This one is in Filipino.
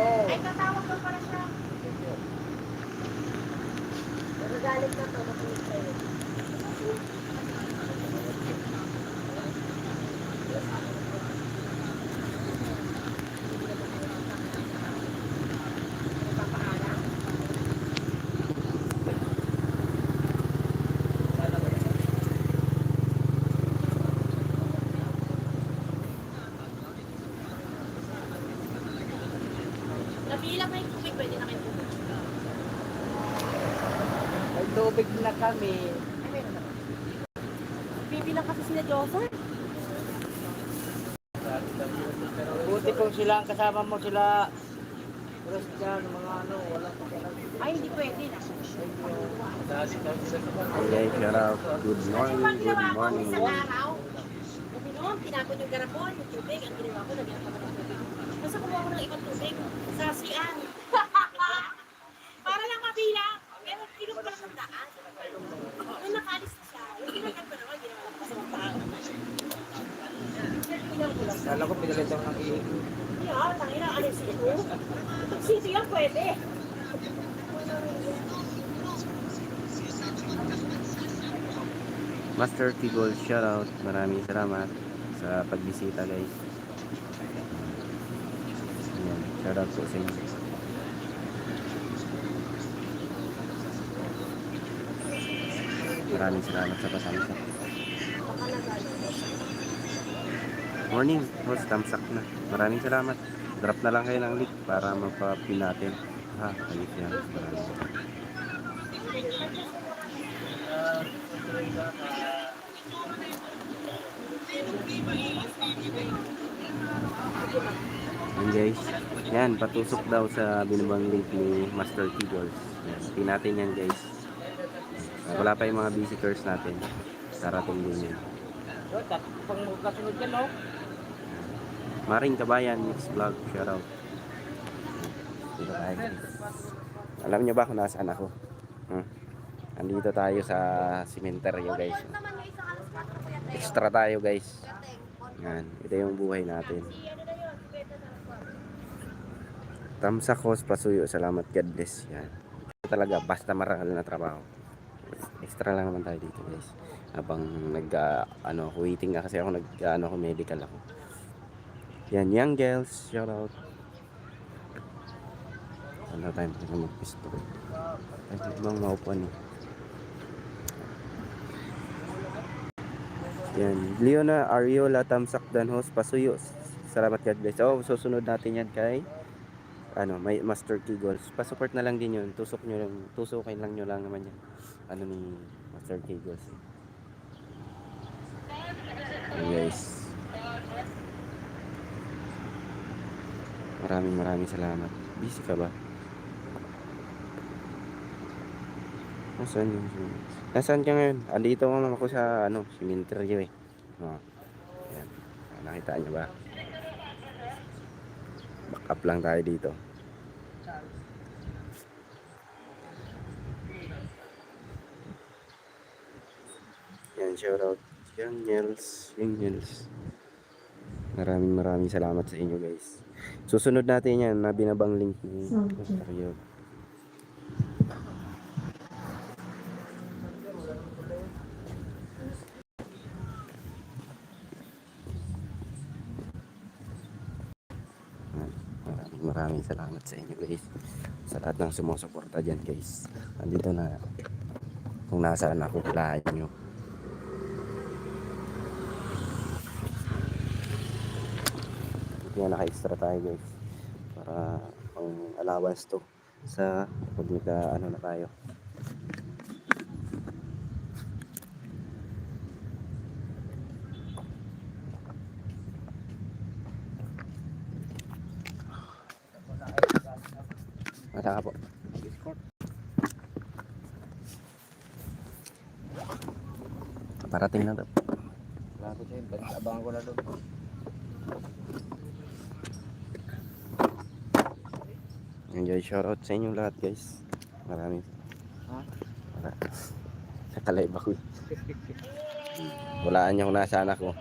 Ay, tatawag ko para siya. Pero galit na to, makinig kayo. Nabilang na yung tubig, pwede na kayo tubig. May tubig na kami. Ay, meron na. Bibilang kasi sila Joseph. Buti kung sila ang kasama mo, sila Christian, mga ano, wala pa kaya. Ay, hindi pwede na. Okay, shout out. Good morning, good morning. Isang araw, uminom, tinapon yung garapon, yung tubig, ang ginawa ko, lagyan ko ng tubig. Basta kumuha ko ng ibang tubig, sa CR. Para lang mabilang. Pero pinom ko lang ng daan. Nung nakalis na siya, yung ginagal ko naman, ginawa ko sa mga Kala ko pinalitan ng iyo. yeah, tangina, ano yung sito? Sito yan, pwede. Master Tigol, shout out. Maraming salamat sa pagbisita, guys. Ayan, shout out po sa inyo. Maraming salamat sa pasamsak. Morning, host, tamsak na. Maraming salamat. Drop na lang kayo ng link para mapapin natin. Ha, ayos yan. Maraming salamat. Yan guys. Yan, patusok daw sa binabang link ni Master Tigol. Yan, pin natin yan guys. Wala pa yung mga visitors natin. Darating din yan. Pang kasunod ka, no? Maring Kabayan Mix Vlog, shout out. Dito tayo guys. Alam nyo ba kung nasaan ako? Andito tayo sa sementeryo guys. Extra tayo guys. Yan, ito yung buhay natin. Tamsak host pasuyo, salamat, God bless. Yan. Ito talaga, basta marangal na trabaho. Extra lang naman tayo dito guys. Habang waiting nga kasi ako, ako medical ako. Yan, young girls, shout out. Wala tayong pwede magpisto. Ay, bang maupuan eh. Yan, Leona Ariola Tamsak Danhos pasuyo. Salamat, God bless. Oh, susunod natin yan kay may Master Kegels. Pa-support na lang din yun. Tusukin lang nyo lang naman yan. Ni Master Kegels. Okay, guys. Maraming salamat. Busy ka ba? Nasaan yun? Nasaan ka ngayon? Andito naman ako sa cemetery eh. Oh. Yan. Nakita niyo ba? Back up lang tayo dito. Yan, shout out Young Nels. Maraming salamat sa inyo guys. Susunod natin yan na binabang link ni Master. Maraming salamat sa inyo guys, sa lahat ng sumusuporta dyan guys. Andito na, kung nasaan ako, kilaan nyo. Kaya naka-extra tayo guys, para pang allowance to sa pag na tayo. Mata ka po. Parating na to. Lapit eh, abangan ko na doon. Enjoy, shoutout sa inyong lahat guys. Maraming. Nakalive ako. Walaan niyo kung nasaan ako.